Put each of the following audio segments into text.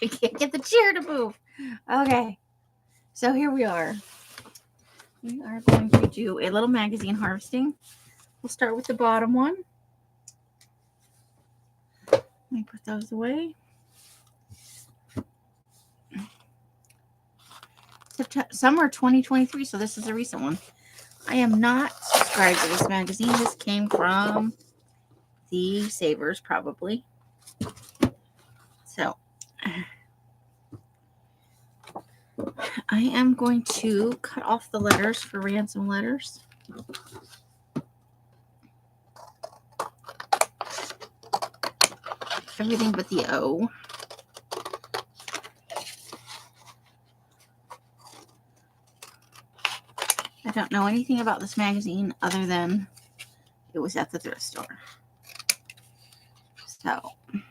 I can't get the chair to move. Okay. So here we are. We are going to do a little magazine harvesting. We'll start with the bottom one. Let me put those away. Summer 2023, so this is a recent one. I am not subscribed to this magazine. This came from the Savers, probably. So I am going to cut off the letters for ransom letters. Everything but the O. I don't know anything about this magazine other than it was at the thrift store. So, I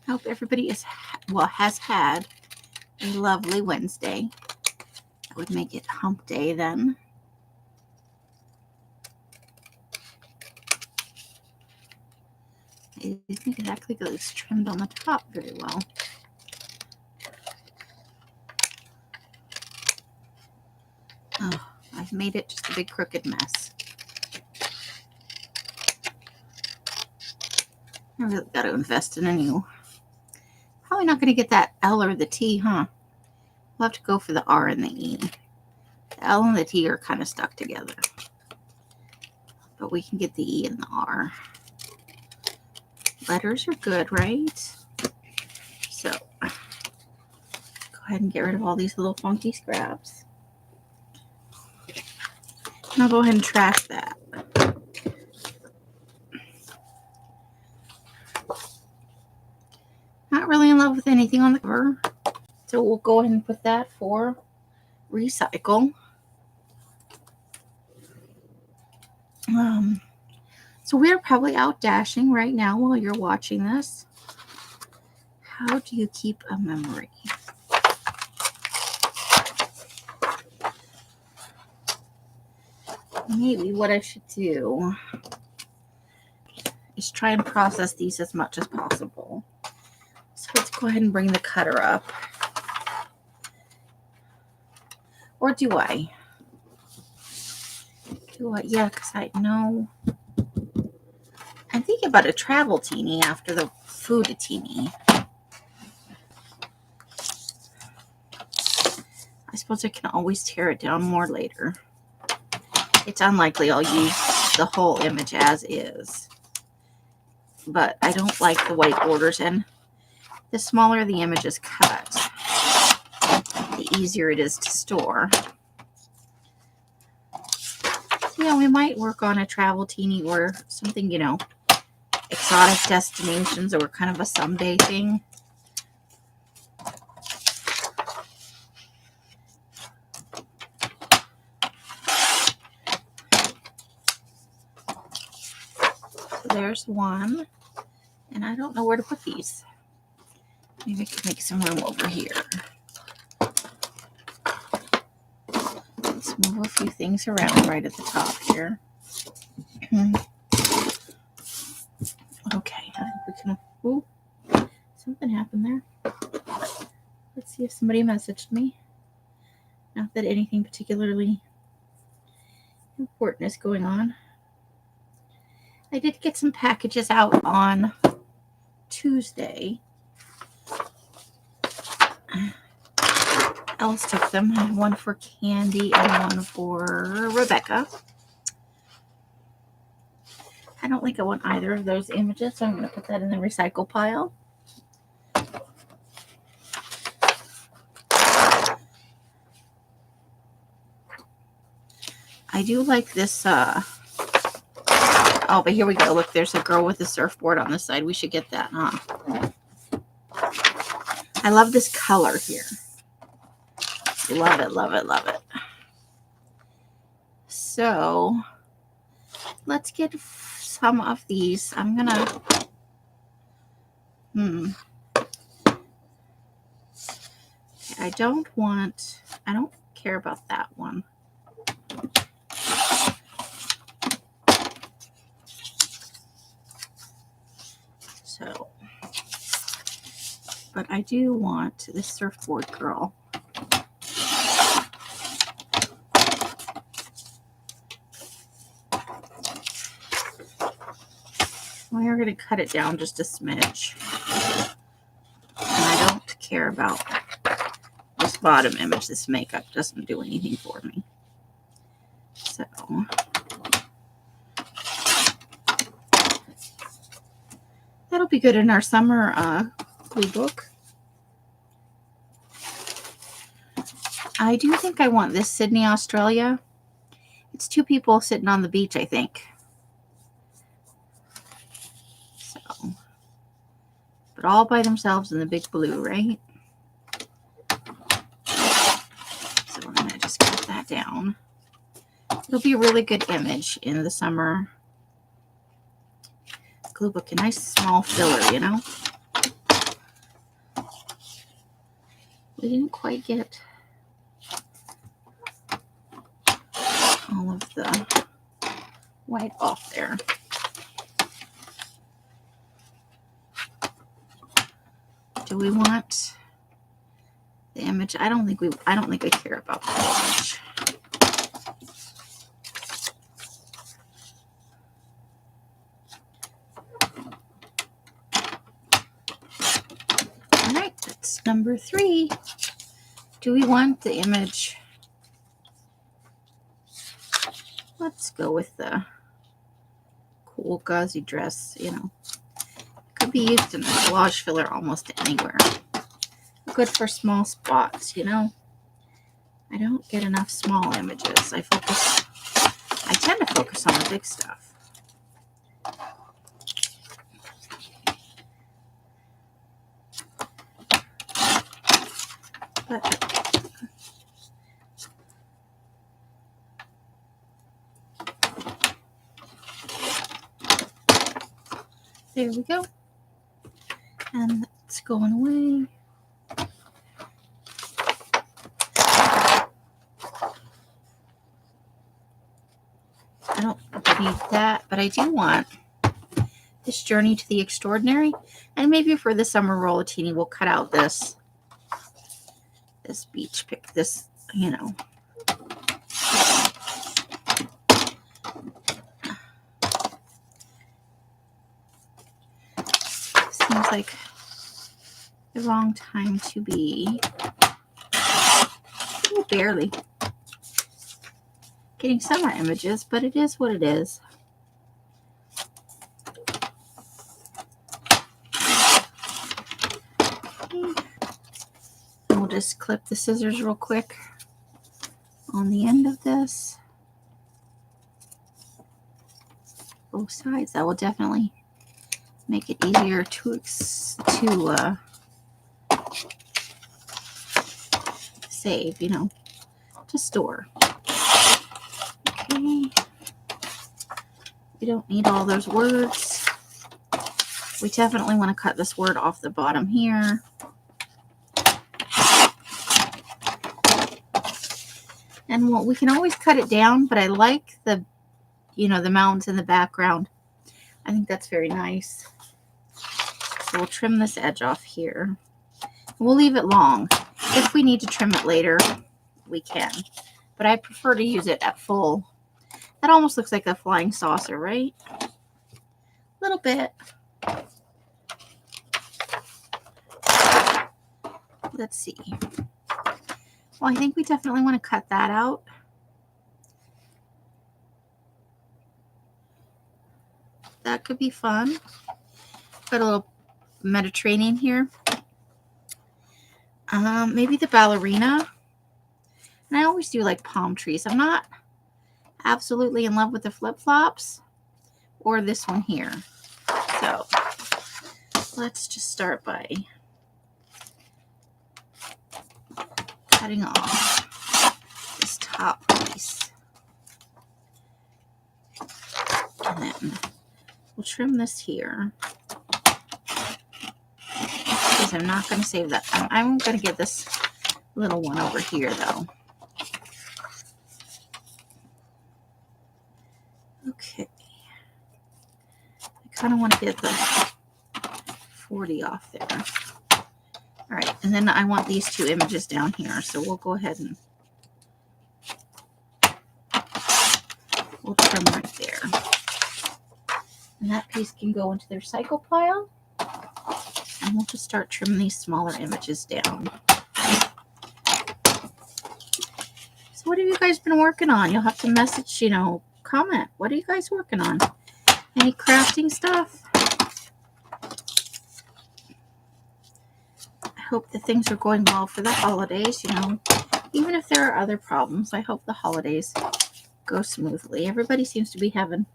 hope everybody has had a lovely Wednesday. I would make it hump day then. I think it actually gets trimmed on the top very well. Oh, I've made it just a big crooked mess. I really got to invest in a new. Probably not going to get that L or the T, huh? We'll have to go for the R and the E. The L and the T are kind of stuck together. But we can get the E and the R. Letters are good, right? So, go ahead and get rid of all these little funky scraps. And I'll go ahead and trash that. Not really in love with anything on the cover. So we'll go ahead and put that for recycle. So we're probably out dashing right now while you're watching this. How do you keep a memory? Maybe what I should do is try and process these as much as possible. So let's go ahead and bring the cutter up. Or do I? Yeah, because I know. I'm thinking about a travel teeny after the food teeny. I suppose I can always tear it down more later. It's unlikely I'll use the whole image as is. But I don't like the white borders, and the smaller the image is cut, the easier it is to store. So yeah, we might work on a travel teeny or something, exotic destinations or kind of a someday thing. So there's one, and I don't know where to put these. Maybe I can make some room over here. Let's move a few things around right at the top here. Okay, I think we can. Ooh, something happened there. Let's see if somebody messaged me. Not that anything particularly important is going on. I did get some packages out on Tuesday. Alice took them. One for Candy and one for Rebecca. I don't think I want either of those images, so I'm going to put that in the recycle pile. I do like this. Oh, but here we go. Look, there's a girl with a surfboard on the side. We should get that, huh? I love this color here. Love it, love it, love it. So let's get some of these. I'm gonna I don't care about that one. So But I do want this surfboard girl. We're going to cut it down just a smidge. And I don't care about this bottom image. This makeup doesn't do anything for me. So that'll be good in our summer glue book. I do think I want this Sydney, Australia. It's 2 people sitting on the beach, I think. So, but all by themselves in the big blue, right? So I'm going to just cut that down. It'll be a really good image in the summer glue book. A nice small filler, you know? We didn't quite get all of the white off there. Do we want the image? I don't think I care about the image. All right, that's number 3. Do we want the image? Let's go with the cool gauzy dress, you know. Could be used in a collage filler almost anywhere. Good for small spots, you know. I don't get enough small images. I tend to focus on the big stuff. But there we go. And it's going away. I don't need that, but I do want this Journey to the Extraordinary. And maybe for the summer Rollatini, we'll cut out this beach pic, this, you know. Seems like the wrong time to be barely getting summer images, but it is what it is. Okay. We'll just clip the scissors real quick on the end of this. Both sides. That will definitely make it easier to save, you know, to store. Okay. We don't need all those words. We definitely want to cut this word off the bottom here. And we can always cut it down, but I like the, you know, the mountains in the background. I think that's very nice. So we'll trim this edge off here. We'll leave it long. If we need to trim it later, we can. But I prefer to use it at full. That almost looks like a flying saucer, right? A little bit. Let's see. Well, I think we definitely want to cut that out. That could be fun. Got a little Mediterranean here. Maybe the ballerina. And I always do like palm trees. I'm not absolutely in love with the flip-flops or this one here. So let's just start by cutting off this top piece. And then we'll trim this here. Because I'm not going to save that. I'm going to get this little one over here though. Okay. I kind of want to get the 40 off there. All right, and then I want these two images down here, so we'll go ahead and we'll trim right there. And that piece can go into their cycle pile. And we'll just start trimming these smaller images down. So what have you guys been working on? You'll have to message, comment. What are you guys working on? Any crafting stuff? I hope that things are going well for the holidays, Even if there are other problems, I hope the holidays go smoothly. Everybody seems to be having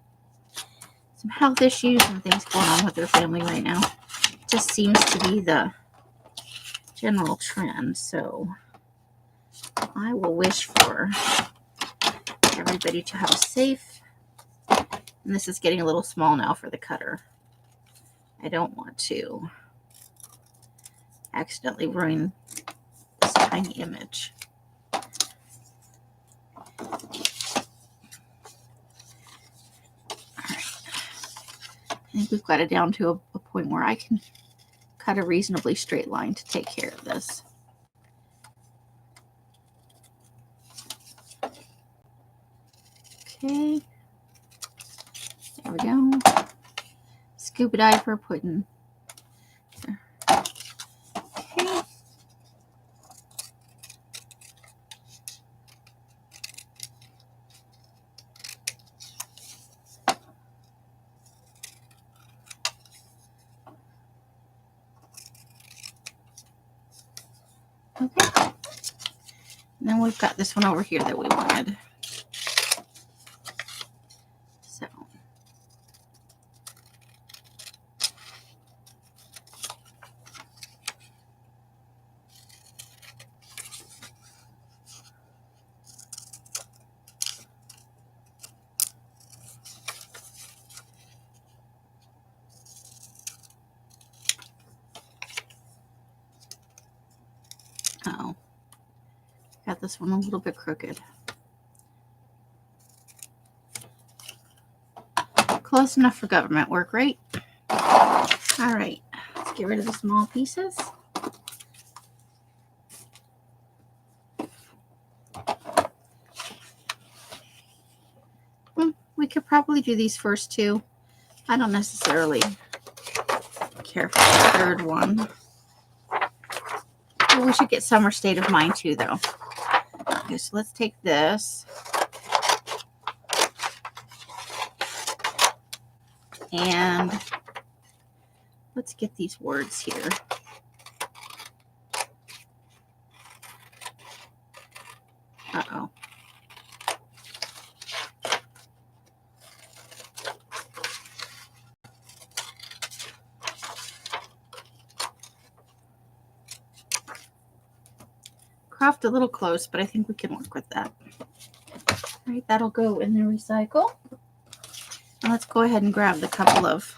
some health issues and things going on with their family right now. It just seems to be the general trend. So I will wish for everybody to have a safe. And this is getting a little small now for the cutter. I don't want to accidentally ruin this tiny image. I think we've got it down to a point where I can cut a reasonably straight line to take care of this. Okay. There we go. Scuba diver pudding. Okay. Okay. And then we've got this one over here that we wanted. So. Uh-oh. Got this one a little bit crooked. Close enough for government work, right? All right. Let's get rid of the small pieces. We could probably do these first two. I don't necessarily care for the third one. Well, we should get summer state of mind too, though. Okay, so let's take this. And let's get these words here. Uh-oh. Cropped a little close, but I think we can work with that. All right, that'll go in the recycle. And let's go ahead and grab the couple of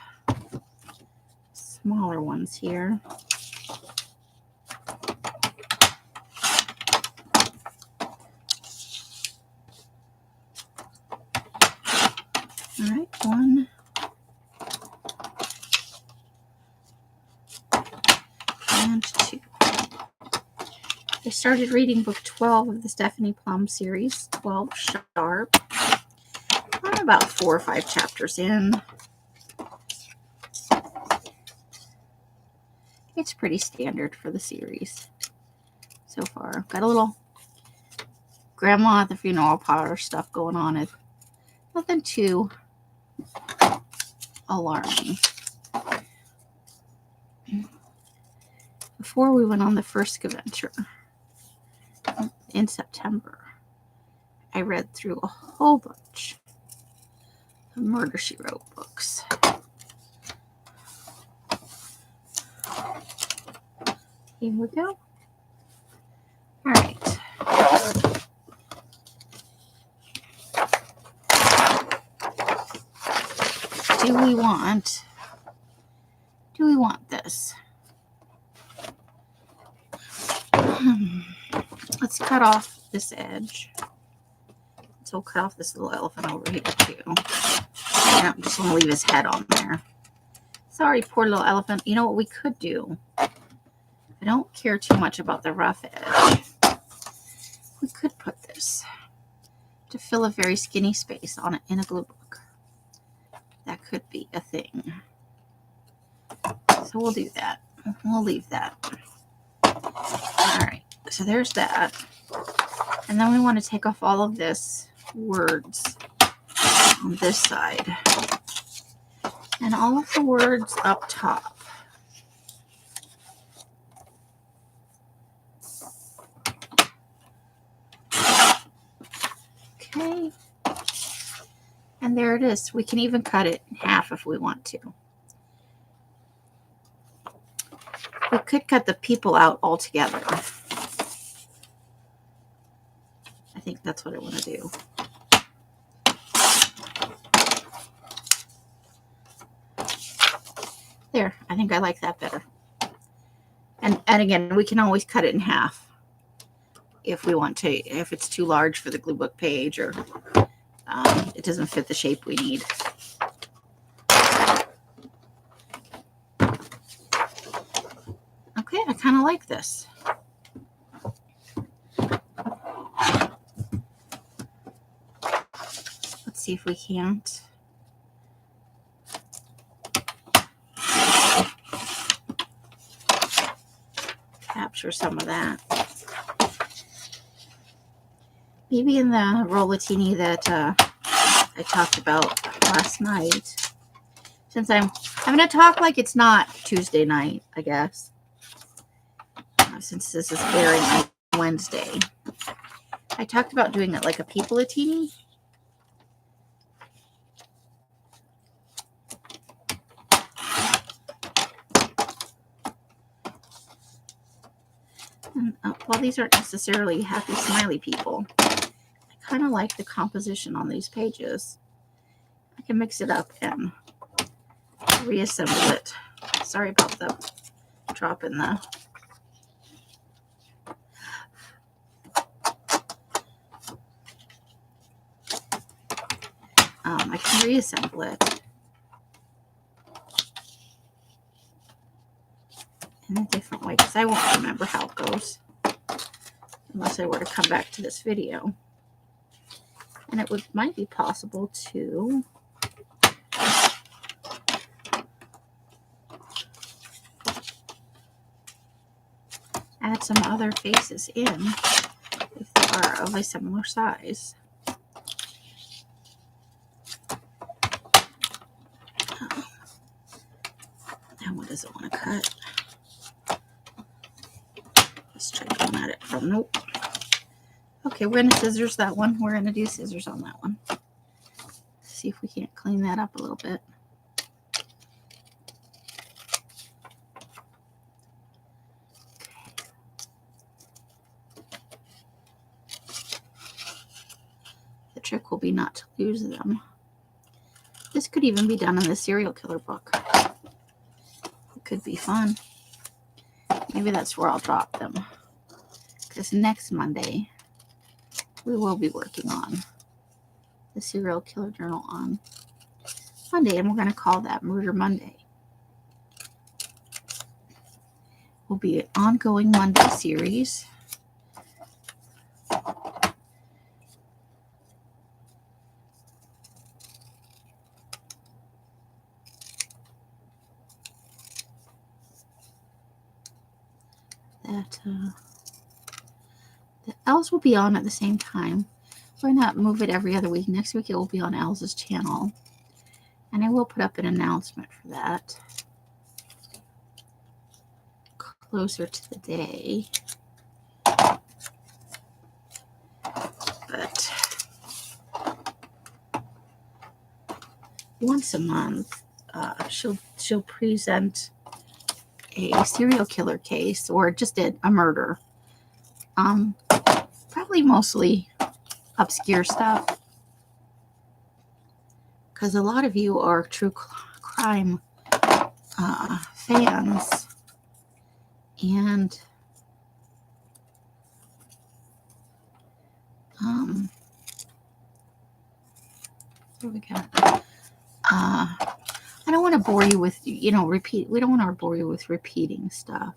smaller ones here. All right, one. And two. I started reading book 12 of the Stephanie Plum series, 12 Sharp. I'm about 4 or 5 chapters in. It's pretty standard for the series so far. Got a little grandma at the funeral parlor stuff going on. It's nothing too alarming. Before we went on the first adventure in September, I read through a whole bunch of Murder, She Wrote books. Here we go. All right. Do we want this? Let's cut off this edge. So we'll cut off this little elephant over here too. I don't just want to leave his head on there. Sorry, poor little elephant. You know what we could do? If don't care too much about the rough edge. We could put this to fill a very skinny space on it in a glue book. That could be a thing. So we'll do that. We'll leave that. All right, so there's that. And then we want to take off all of this words on this side. And all of the words up top. Okay. And there it is. We can even cut it in half if we want to. We could cut the people out altogether. I think that's what I want to do. There, I think I like that better. And again, we can always cut it in half if we want to, if it's too large for the glue book page or it doesn't fit the shape we need. Okay, I kind of like this. Let's see if we can't. Capture some of that. Maybe in the rollatini that I talked about last night. Since I'm going to talk like it's not Tuesday night, I guess. Since this is airing on Wednesday. I talked about doing it like a people-a-tini. And, while these aren't necessarily happy, smiley people, I kind of like the composition on these pages. I can mix it up and reassemble it. Sorry about the drop in the... I can reassemble it in a different way because I won't remember how it goes unless I were to come back to this video. And it might be possible to add some other faces in if they are of a similar size. And what does it want to cut? Let's try to come at it from, nope. Okay, we're going to scissors that one. We're going to do scissors on that one. See if we can't clean that up a little bit. The trick will be not to lose them. This could even be done in the serial killer book. It could be fun. Maybe that's where I'll drop them. Because next Monday, we will be working on the serial killer journal on Monday. And we're going to call that Murder Monday. Will be an ongoing Monday series. That the L's will be on at the same time. Why not move it every other week? Next week it will be on Elsa's channel. And I will put up an announcement for that closer to the day. But once a month, she'll present a serial killer case or just a murder. Probably mostly obscure stuff. Because a lot of you are true crime fans. And what do we got? I don't want to bore you with, we don't want to bore you with repeating stuff.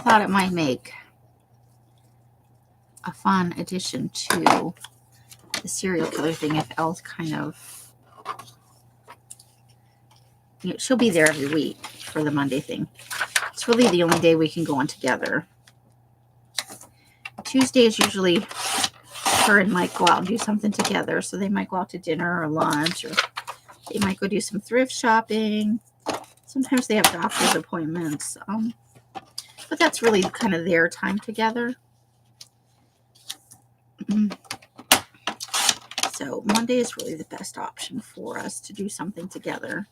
thought it might make a fun addition to the serial killer thing if Elle's kind of, she'll be there every week for the Monday thing. It's really the only day we can go on together. Tuesday is usually her and Mike go out and do something together. So they might go out to dinner or lunch, or they might go do some thrift shopping. Sometimes they have doctor's appointments. But that's really kind of their time together. So Monday is really the best option for us to do something together.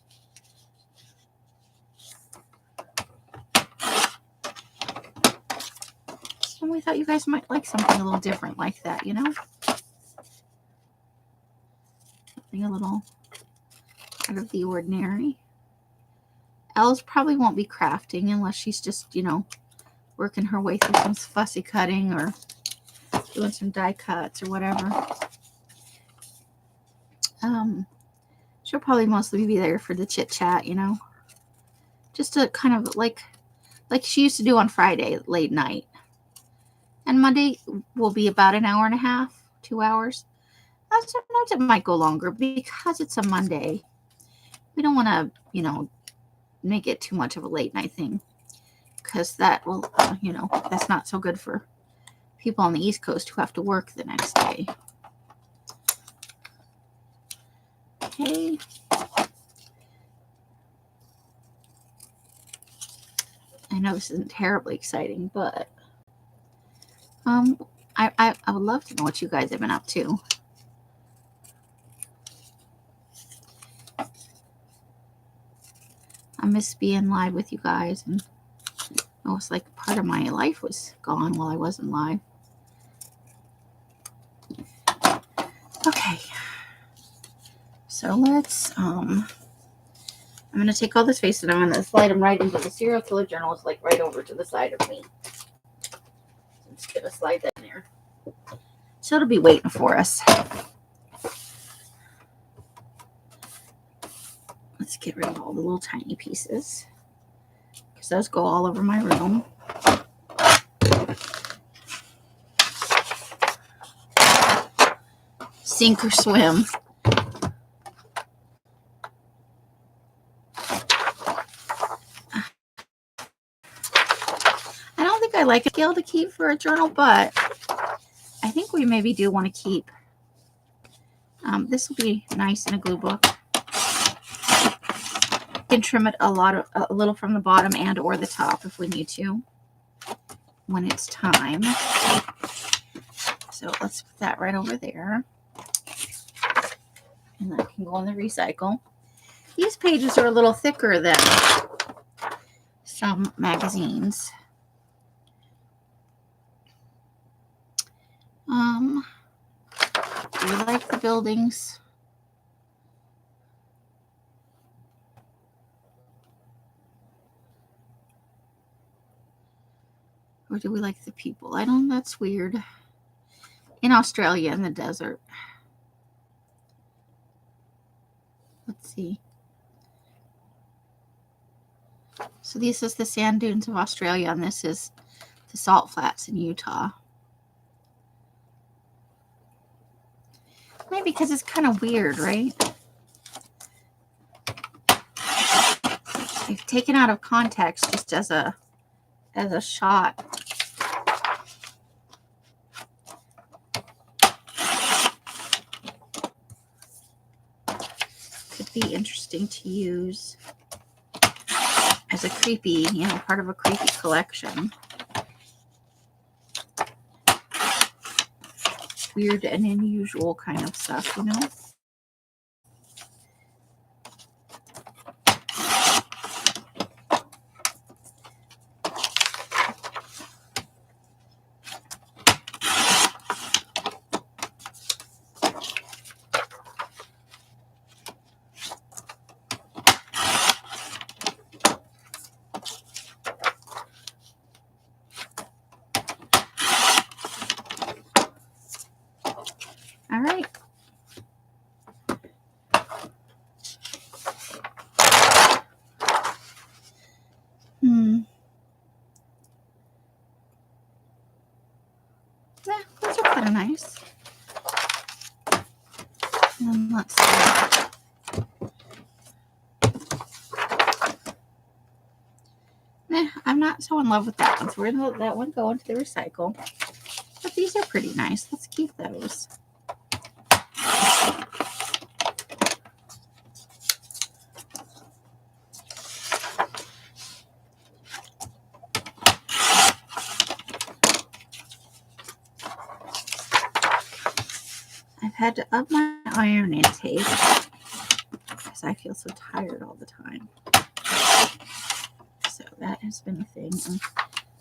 So we thought you guys might like something a little different like that, you know? Something a little out of the ordinary. Elle's probably won't be crafting unless she's just, working her way through some fussy cutting or doing some die cuts or whatever. She'll probably mostly be there for the chit chat, just to kind of like she used to do on Friday late night. And Monday will be about an hour and a half, 2 hours. Sometimes it might go longer because it's a Monday. We don't want to, make it too much of a late night thing, because that will, that's not so good for people on the East Coast who have to work the next day. Okay. I know this isn't terribly exciting, but I would love to know what you guys have been up to. I miss being live with you guys, and it was like part of my life was gone while I wasn't live. Okay, so let's I'm gonna take all this face and I'm gonna slide them right into the serial killer journal. It's like right over to the side of me. I'm just gonna slide that in there, so it'll be waiting for us. Let's get rid of all the little tiny pieces, because those go all over my room. Sink or swim. I don't think I like a scale to keep for a journal, but I think we maybe do want to keep. This will be nice in a glue book. We can trim it a little from the bottom and or the top if we need to when it's time. So let's put that right over there, and that can go in the recycle. These pages are a little thicker than some magazines. Do you like the buildings? Or do we like the people? That's weird. In Australia, in the desert. Let's see. So this is the sand dunes of Australia, and this is the salt flats in Utah. Maybe because it's kind of weird, right? If taken out of context, just as a shot. Could be interesting to use as a creepy, part of a creepy collection. Weird and unusual kind of stuff, All right. kind of nice. And let's see. I'm not so in love with that one, so we're going to let that one go into the recycle. But these are pretty nice. Let's keep those. I've had to up my iron intake because I feel so tired all the time. So that has been a thing. And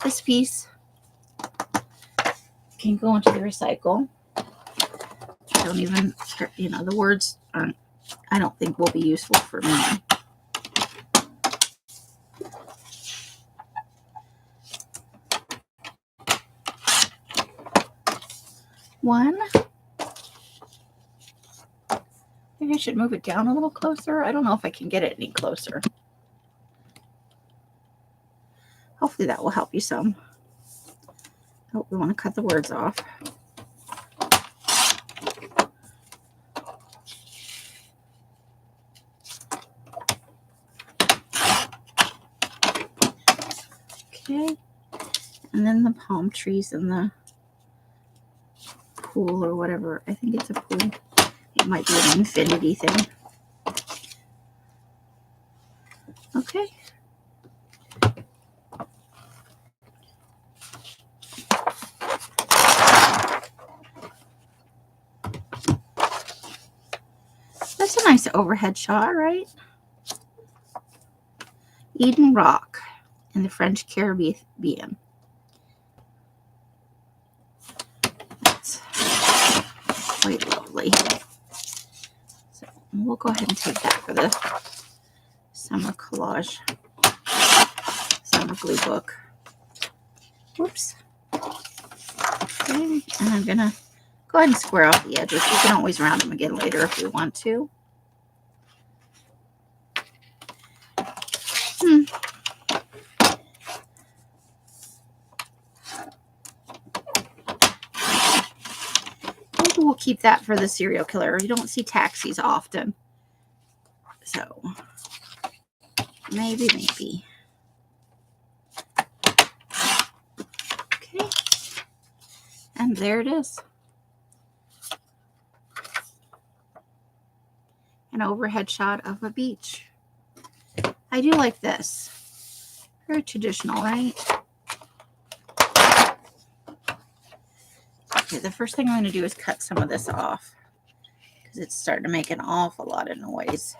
this piece can go into the recycle. I don't even care, the words aren't, I don't think will be useful for me. One. I think I should move it down a little closer. I don't know if I can get it any closer. Hopefully that will help you some. Oh, we want to cut the words off. Okay. And then the palm trees in the pool or whatever. I think it's a pool. It might be an infinity thing. Okay. That's a nice overhead shot, right? Eden Rock in the French Caribbean. That's quite lovely. So we'll go ahead and take that for the summer collage, summer glue book. Whoops. Okay, and I'm gonna go ahead and square off the edges. We can always round them again later if we want to. Maybe we'll keep that for the serial killer. You don't see taxis often. So, maybe. Okay. And there it is. An overhead shot of a beach. I do like this. Very traditional, right? Okay, the first thing I'm going to do is cut some of this off because it's starting to make an awful lot of noise.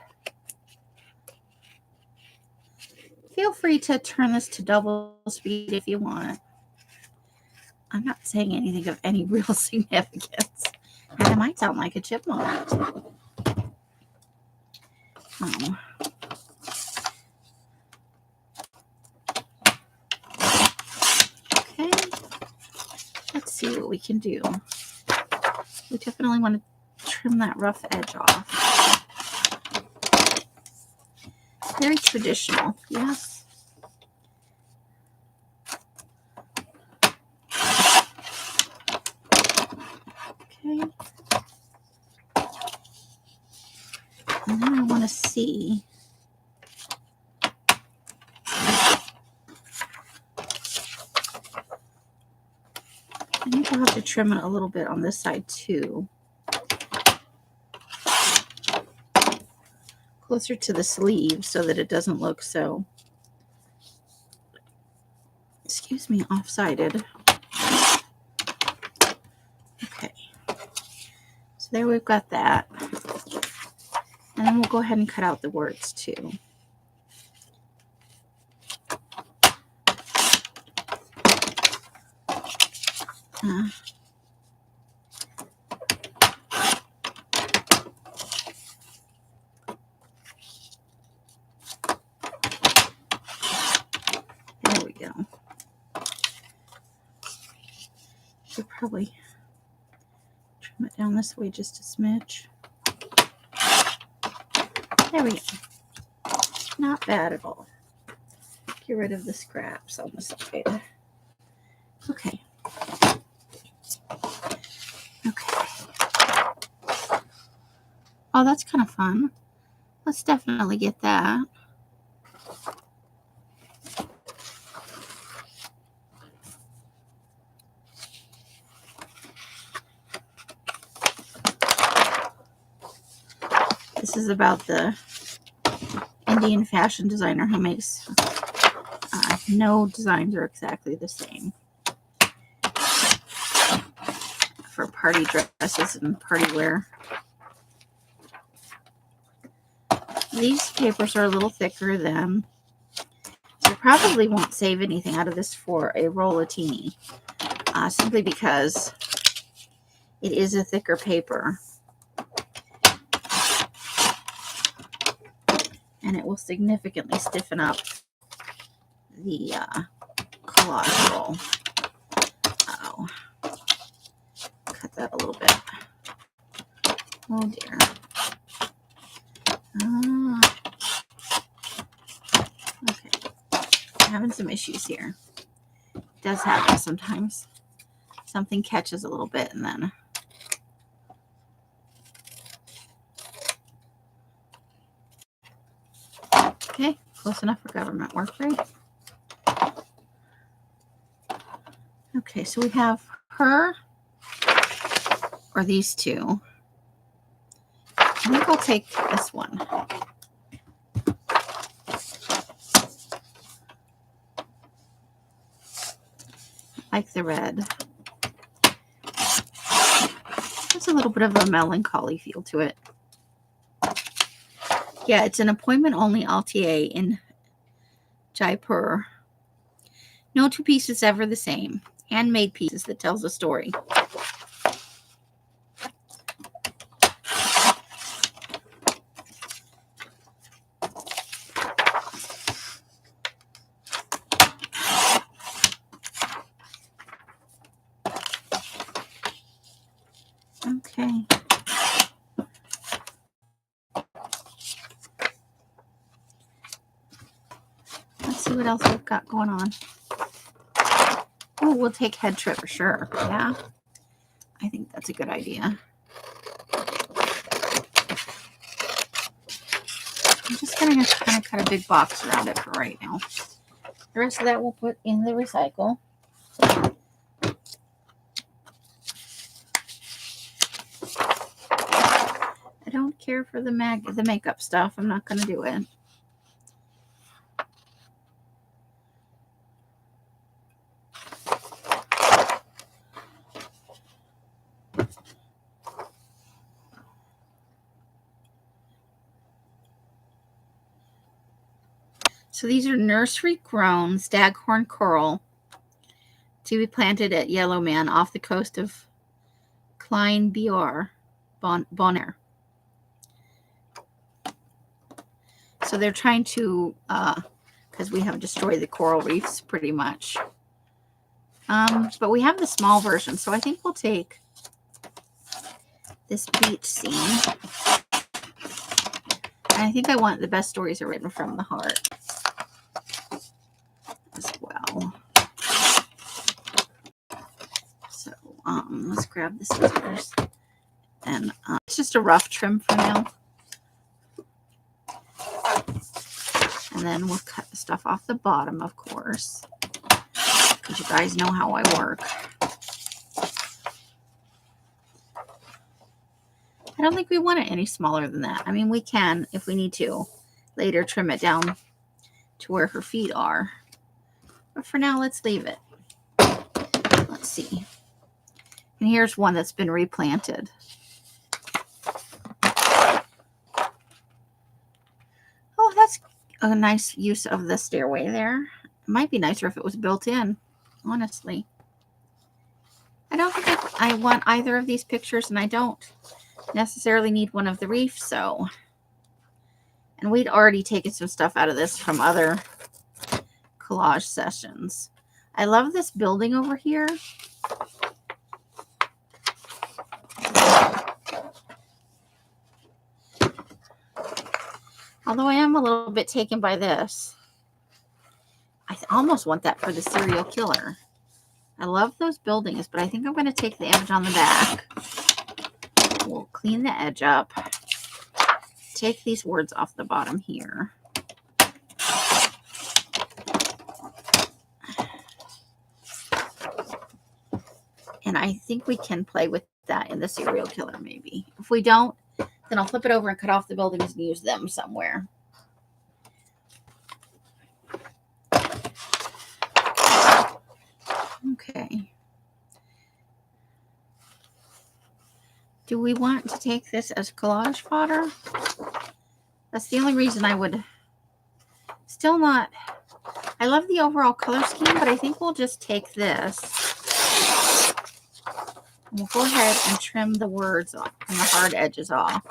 Feel free to turn this to double speed if you want. I'm not saying anything of any real significance. And I might sound like a chipmunk. Okay. Let's see what we can do. We definitely want to trim that rough edge off. Very traditional, yes. Okay. And then I want to see. I think we'll have to trim it a little bit on this side too. Closer to the sleeve so that it doesn't look so, excuse me, off-sided. Okay. So there we've got that. And then we'll go ahead and cut out the words too. There we go. Should probably trim it down this way just a smidge. There we go. Not bad at all. Get rid of the scraps on the side. Okay. Okay. Oh, that's kind of fun. Let's definitely get that. This is about the Indian fashion designer who makes no designs are exactly the same for party dresses and party wear. These papers are a little thicker than, so probably won't save anything out of this for a rollatini, simply because it is a thicker paper. And it will significantly stiffen up the collage roll. Uh-oh. Cut that a little bit. Oh dear. Okay. Having some issues here. It does happen sometimes. Something catches a little bit and then... Okay, close enough for government work, right? Okay, so we have her or these two. I think I'll take this one. I like the red. There's a little bit of a melancholy feel to it. Yeah, it's an appointment-only Altier in Jaipur. No two pieces ever the same. Handmade pieces that tells a story. Okay. Let's see what else we've got going on. Oh, we'll take head trip for sure. Yeah. I think that's a good idea. I'm just going to kind of cut a big box around it for right now. The rest of that we'll put in the recycle. I don't care for the makeup stuff. I'm not going to do it. So these are nursery grown staghorn coral to be planted at Yellowman off the coast of Klein Bonaire. So they're trying to, because we have destroyed the coral reefs pretty much. But we have the small version, so I think we'll take this beach scene. And I think I want the best stories are written from the heart as well. So let's grab the scissors. And it's just a rough trim for now. And then we'll cut the stuff off the bottom, of course, because you guys know how I work. I don't think we want it any smaller than that. I mean, we can, if we need to, later trim it down to where her feet are. But for now, let's leave it. Let's see. And here's one that's been replanted. Oh, that's a nice use of the stairway there. It might be nicer if it was built in, honestly. I don't think I want either of these pictures, and I don't necessarily need one of the reefs, so. And we'd already taken some stuff out of this from other collage sessions. I love this building over here. Although I am a little bit taken by this. I almost want that for the serial killer. I love those buildings, but I think I'm going to take the image on the back. we'll clean the edge up. Take these words off the bottom here. And I think we can play with that in the serial killer maybe. If we don't, then I'll flip it over and cut off the buildings and use them somewhere. Okay. Do we want to take this as collage fodder? That's the only reason I would still not. I love the overall color scheme, but I think we'll just take this. We'll go ahead and trim the words off and the hard edges off.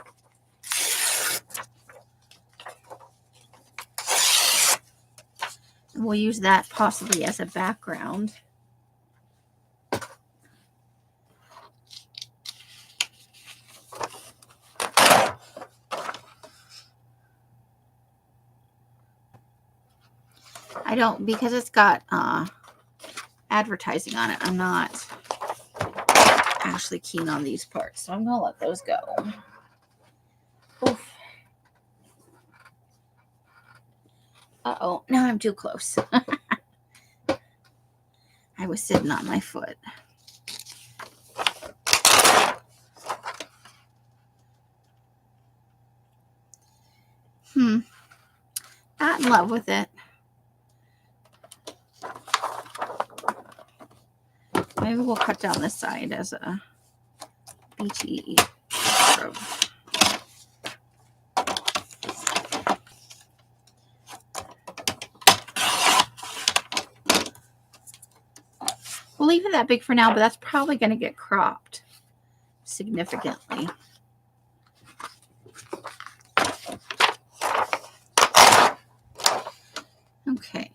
And we'll use that possibly as a background. I don't, because it's got advertising on it, I'm not actually keen on these parts, so I'm going to let those go. Oof. Uh-oh, now I'm too close. I was sitting on my foot. Not in love with it. Maybe we'll cut down this side as a beachy sort of. We'll leave it that big for now, but that's probably going to get cropped significantly. Okay.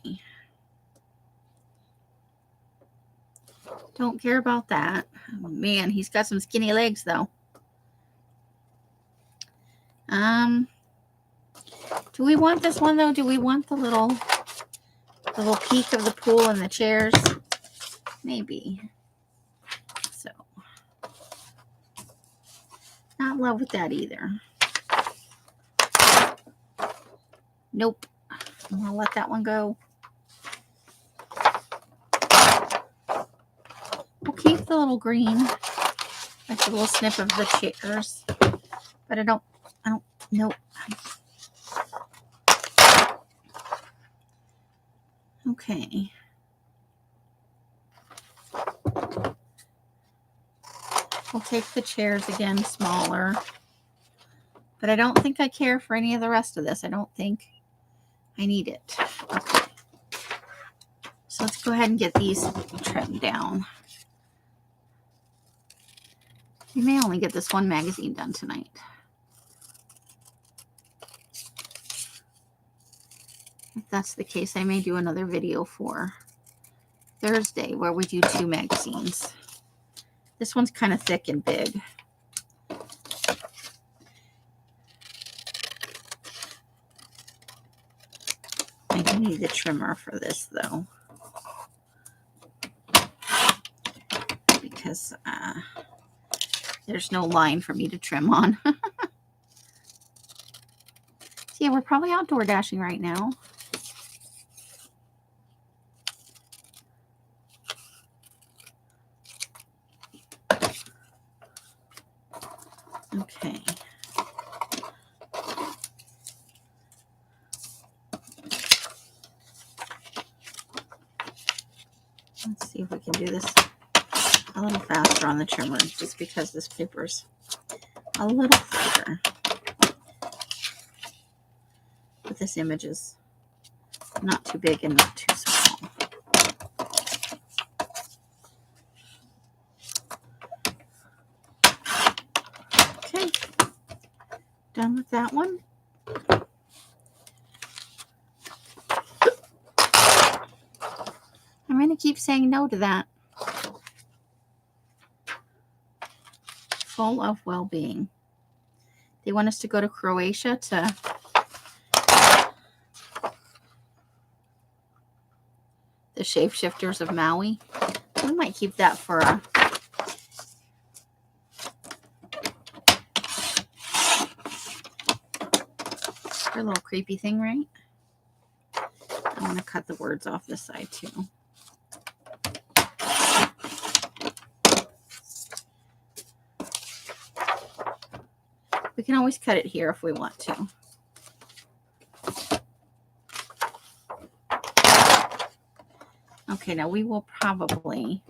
Don't care about that. Oh, man, he's got some skinny legs, though. Do we want this one, though? Do we want the little peak of the pool and the chairs? Maybe. So, not in love with that either. Nope. I'm going to let that one go. We'll keep the little green, like the little snip of the chairs, but I don't, nope. Okay. We'll take the chairs again, smaller, but I don't think I care for any of the rest of this. I don't think I need it. Okay. So let's go ahead and get these trimmed down. We may only get this one magazine done tonight. If that's the case, I may do another video for Thursday where we do 2 magazines. This one's kind of thick and big. I do need the trimmer for this, though, because there's no line for me to trim on. So yeah, we're probably outdoor dashing right now. Okay. Let's see if we can do this a little faster on the trimmer, just because this paper's a little thicker. But this image is not too big and not too small. Okay, done with that one. I'm going to keep saying no to that. Full of well-being. They want us to go to Croatia to the shapeshifters of Maui. We might keep that for a little creepy thing, right? I want to cut the words off this side too. We can always cut it here if we want to. Okay, now we will probably,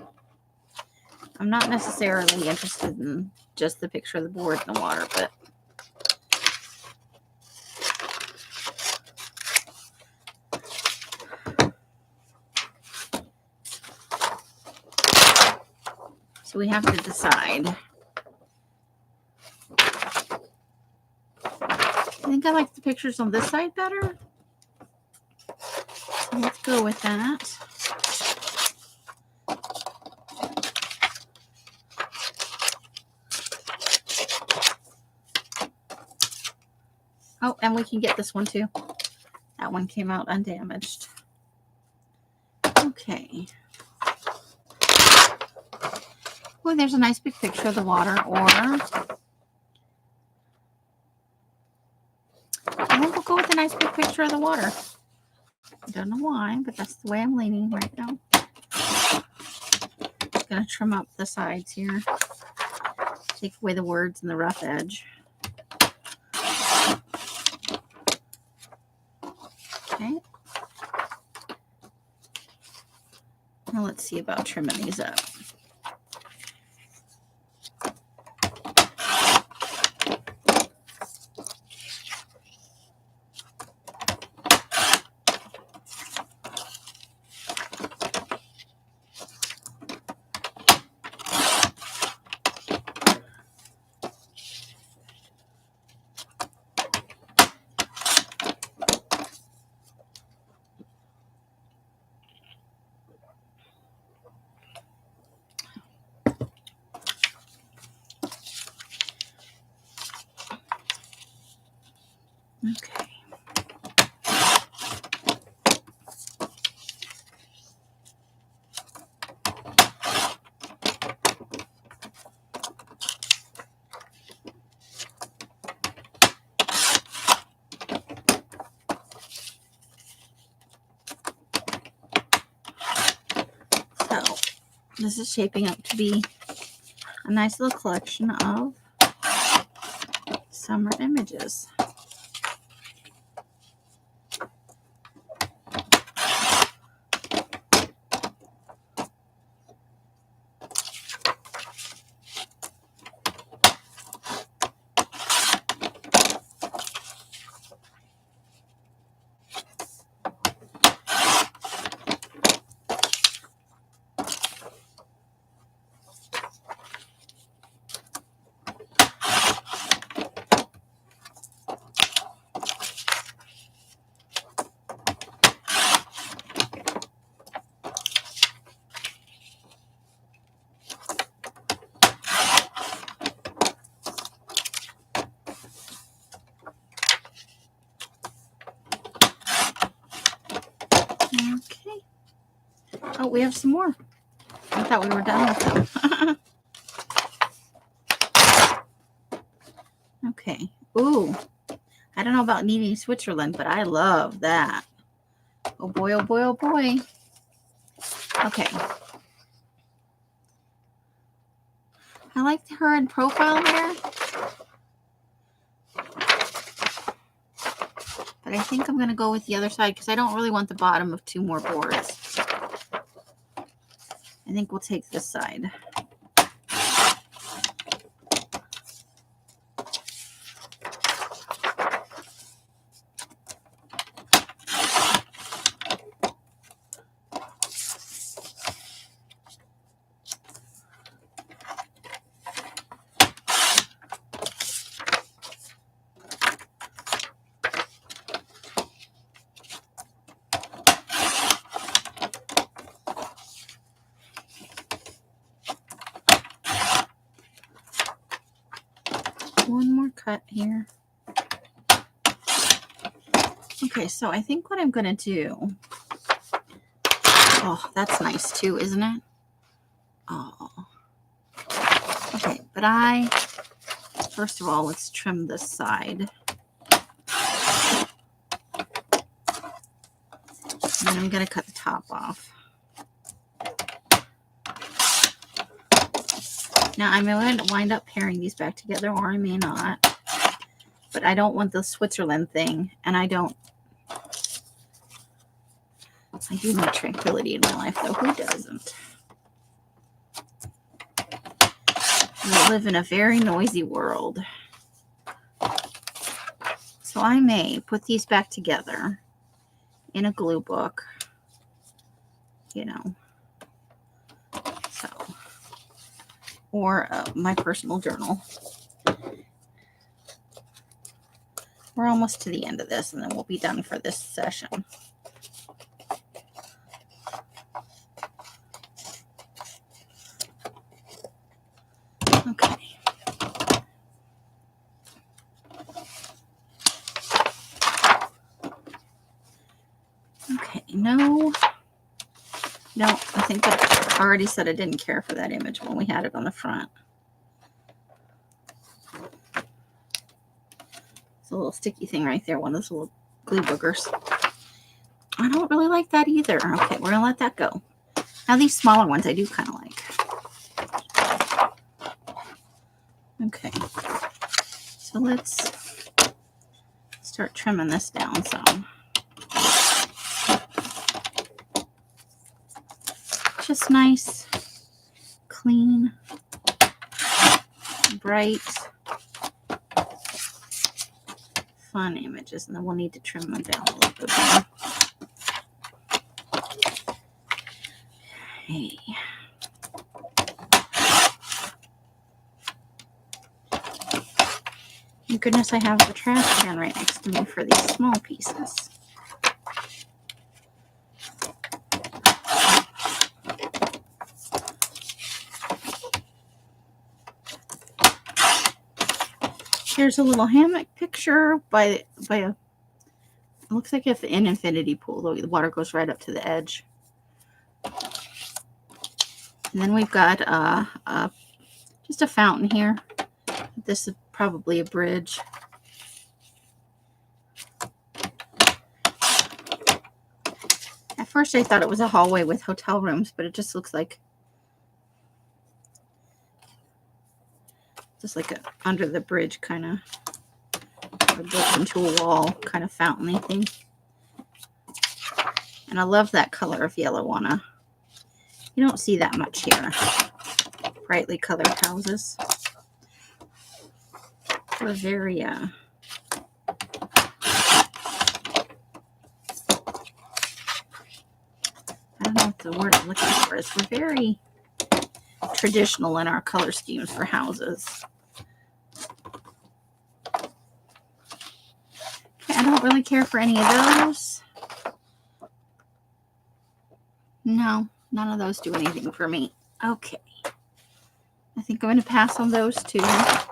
I'm not necessarily interested in just the picture of the board in the water, but so we have to decide. I think I like the pictures on this side better. So let's go with that. Oh, and we can get this one too. That one came out undamaged. Okay. Oh, there's a nice big picture of the water, or I think we'll go with a nice big picture of the water. I don't know why, but that's the way I'm leaning right now. Just gonna trim up the sides here. Take away the words and the rough edge. Okay. Now let's see about trimming these up. Okay. So this is shaping up to be a nice little collection of summer images. Okay. Oh, we have some more. I thought we were done with them. Okay. Ooh. I don't know about needing Switzerland, but I love that. Oh boy, oh boy, oh boy. Okay. I like her in profile there. But I think I'm going to go with the other side because I don't really want the bottom of two more boards. I think we'll take this side. One more cut here. Okay, so I think what I'm going to do, oh, that's nice too, isn't it? Oh, okay, but first of all, let's trim this side. And then I'm going to cut the top off. Now, I may wind up pairing these back together, or I may not. But I don't want the Switzerland thing, and I do need tranquility in my life, though. Who doesn't? We live in a very noisy world. So I may put these back together in a glue book, you know, so, or my personal journal. We're almost to the end of this, and then we'll be done for this session. Okay. Okay, no, I think I already said I didn't care for that image when we had it on the front. It's a little sticky thing right there, one of those little glue boogers. I don't really like that either. Okay, we're going to let that go. Now these smaller ones I do kind of like. Okay, so let's start trimming this down some. Just nice, clean, bright, fun images, and then we'll need to trim them down a little bit more. Hey. Thank goodness I have the trash can right next to me for these small pieces. Here's a little hammock picture by a, it looks like an infinity pool. The water goes right up to the edge. And then we've got just a fountain here. This is probably a bridge. At first I thought it was a hallway with hotel rooms, but it just looks like just like a under the bridge kind of, built into a wall kind of fountain-y thing. And I love that color of yellow on a, you don't see that much here, brightly colored houses. We're very I don't know what the word I'm looking for is. We're very traditional in our color schemes for houses. Okay, I don't really care for any of those. No, none of those do anything for me. Okay. I think I'm going to pass on those two. I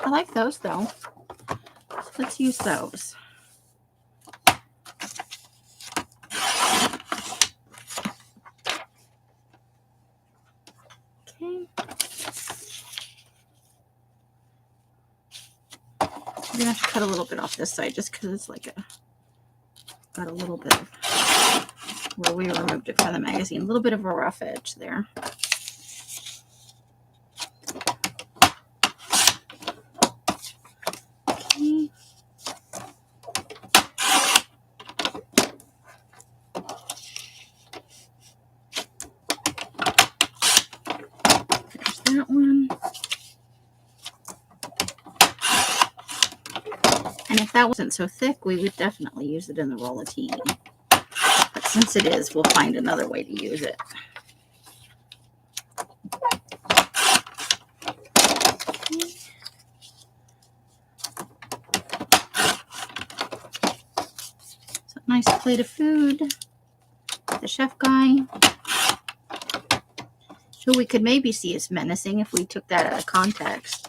like those though. So let's use those. Okay. I'm going to have to cut a little bit off this side just because it's like got a little bit of where we removed it from the magazine. A little bit of a rough edge there. Okay. There's that one. And if that wasn't so thick, we would definitely use it in the roll of tea. But since it is, we'll find another way to use it. So nice plate of food. The chef guy, who we could maybe see as menacing if we took that out of context.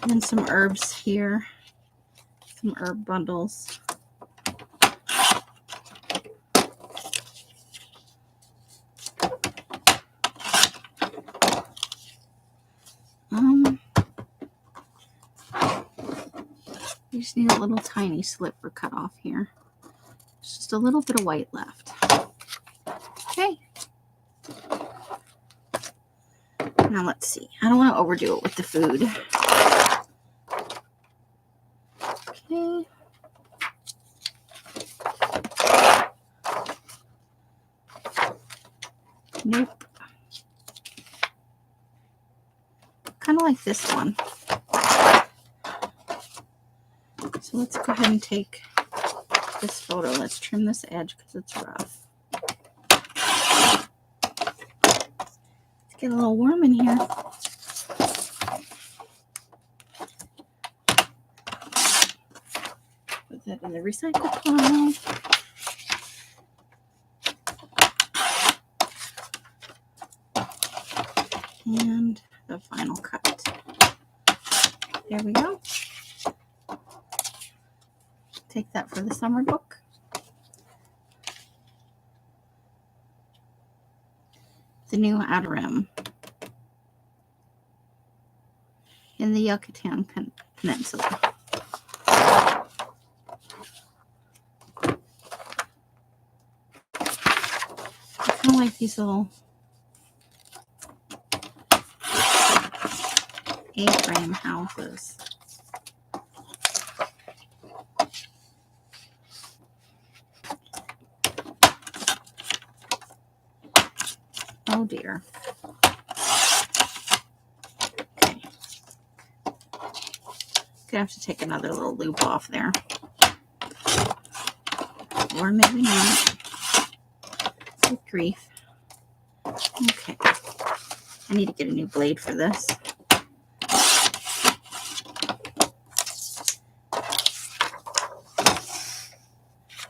And then some herbs here, some herb bundles. You just need a little tiny slipper cut off here. There's just a little bit of white left. Okay. Now let's see. I don't want to overdo it with the food. Okay. Nope. Kind of like this one. So let's go ahead and take this photo. Let's trim this edge because it's rough. Let's get a little warm in here. Put that in the recycle pile. And the final cut. There we go. Take that for the summer book. The new outer rim in the Yucatan Peninsula. I kind of like these little A-frame houses. Oh dear. Okay. Gonna have to take another little loop off there. Or maybe not. Good grief. Okay. I need to get a new blade for this.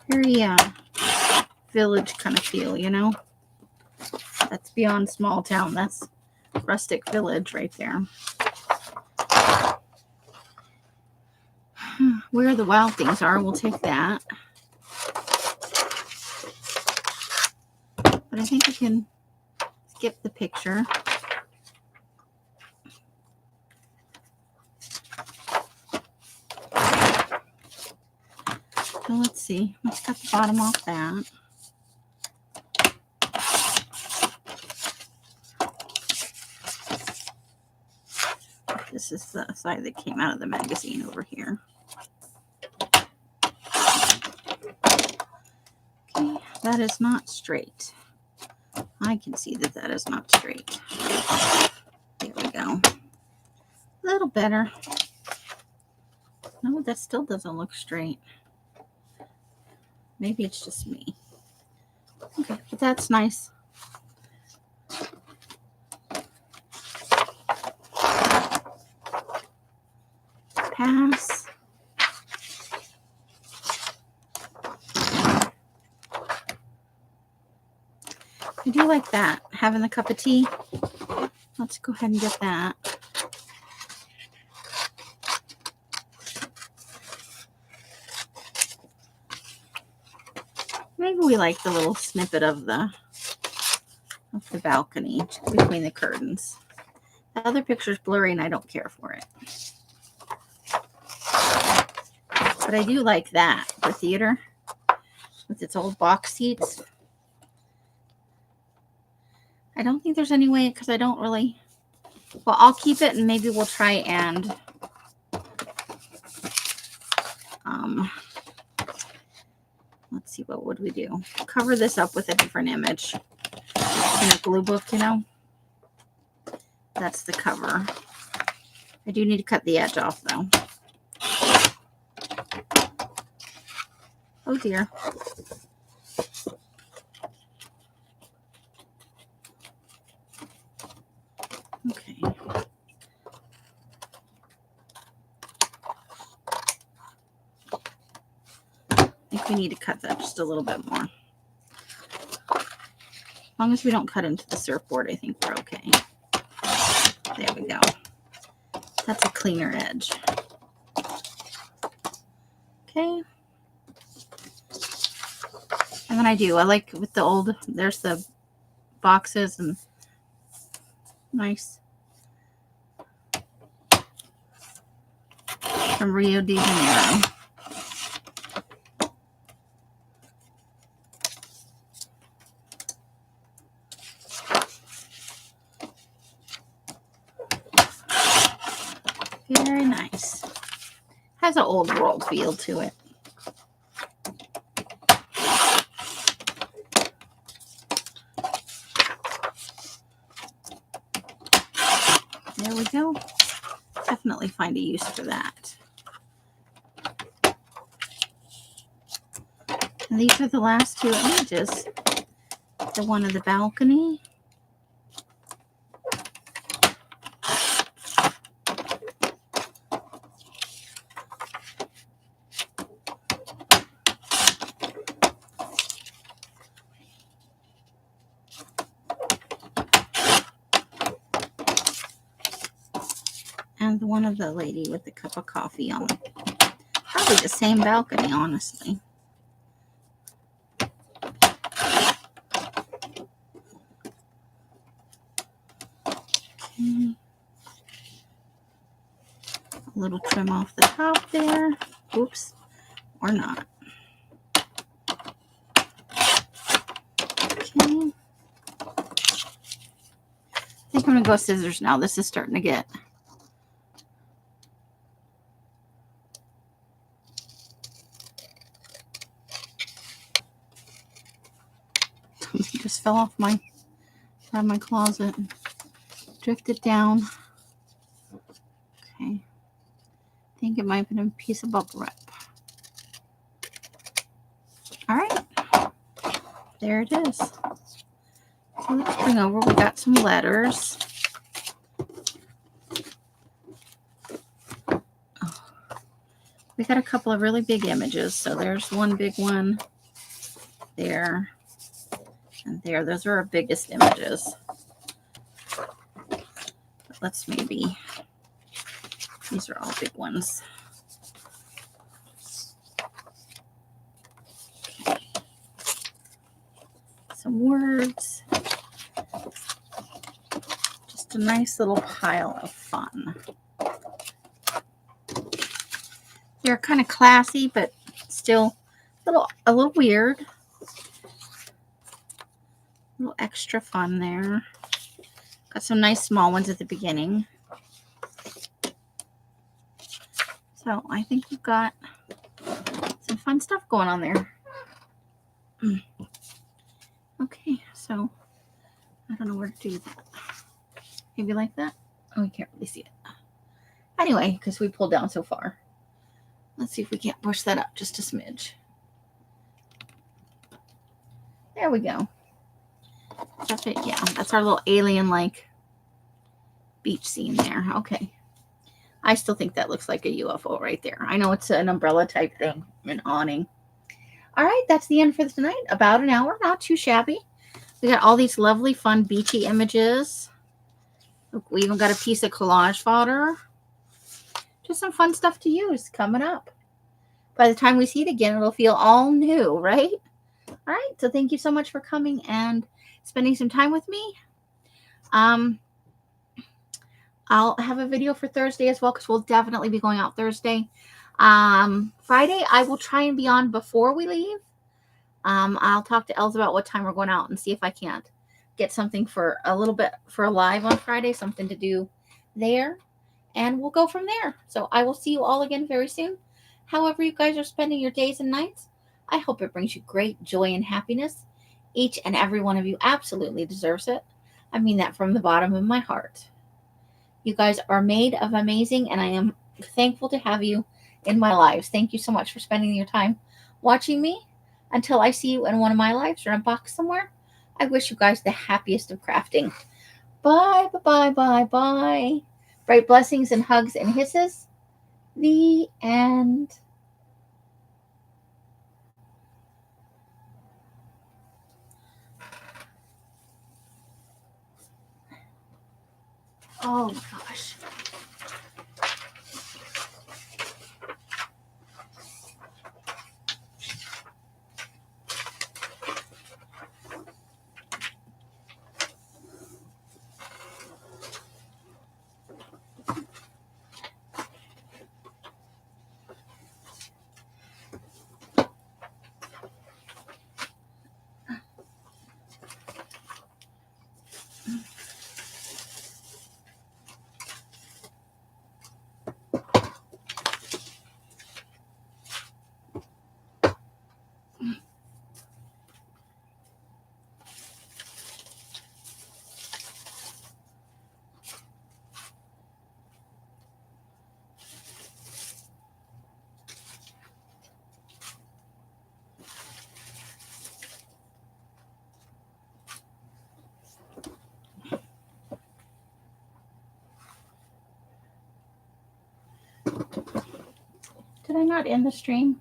Very village kind of feel, you know? That's beyond small town. That's rustic village right there. Where the wild things are, we'll take that. But I think we can skip the picture. So let's see. Let's cut the bottom off that. This is the side that came out of the magazine over here. Okay, that is not straight. I can see that that is not straight. There we go. A little better. No, that still doesn't look straight. Maybe it's just me. Okay, but that's nice. Pass. I do like that, having the cup of tea. Let's go ahead and get that. Maybe we like the little snippet of the balcony between the curtains. The other picture's blurry and I don't care for it. But I do like that for theater with its old box seats. I don't think there's any way, because I don't really, well, I'll keep it and maybe we'll try and let's see, what would we do? Cover this up with a different image in a glue book, you know. That's the cover. I do need to cut the edge off though. Oh dear. Okay. I think we need to cut that just a little bit more. As long as we don't cut into the surfboard, I think we're okay. There we go. That's a cleaner edge. Okay. And then I like with the old, there's the boxes and nice. from Rio de Janeiro. Very nice. Has an old world feel to it. There we go. Definitely find a use for that. And these are the last two images. The one of the balcony. And the one of the lady with the cup of coffee on. Probably the same balcony, honestly. Okay. A little trim off the top there. Oops. Or not. Okay. I think I'm going to go scissors now. This is starting to get... Something just fell off my closet and drifted down. Okay. I think it might have been a piece of bubble wrap. All right. There it is. So let's bring over. We got some letters. Oh. We got a couple of really big images. So there's one big one there and there. Those are our biggest images. But let's maybe, these are all big ones. Okay. Some words. Just a nice little pile of fun. They're kind of classy, but still a little weird. A little extra fun there. Got some nice small ones at the beginning. So I think we've got some fun stuff going on there. Okay, so I don't know where to do that. Maybe like that? Oh, we can't really see it. Anyway, because we pulled down so far. Let's see if we can't push that up just a smidge. There we go. That's it. Yeah, that's our little alien-like beach scene there. Okay. I still think that looks like a UFO right there. I know it's an umbrella type thing, an awning. All right, that's the end for tonight. About an hour, not too shabby. We got all these lovely, fun, beachy images. Look, we even got a piece of collage fodder. Just some fun stuff to use coming up. By the time we see it again, it'll feel all new, right? All right, so thank you so much for coming and spending some time with me. I'll have a video for Thursday as well because we'll definitely be going out Thursday. Friday, I will try and be on before we leave. I'll talk to Els about what time we're going out and see if I can't get something for a little bit for a live on Friday, something to do there. And we'll go from there. So I will see you all again very soon. However you guys are spending your days and nights, I hope it brings you great joy and happiness. Each and every one of you absolutely deserves it. I mean that from the bottom of my heart. You guys are made of amazing, and I am thankful to have you in my lives. Thank you so much for spending your time watching me. Until I see you in one of my lives or in a box somewhere, I wish you guys the happiest of crafting. Bye, bye, bye, bye. Bright blessings and hugs and hisses. The end. Oh gosh. Did I not end the stream?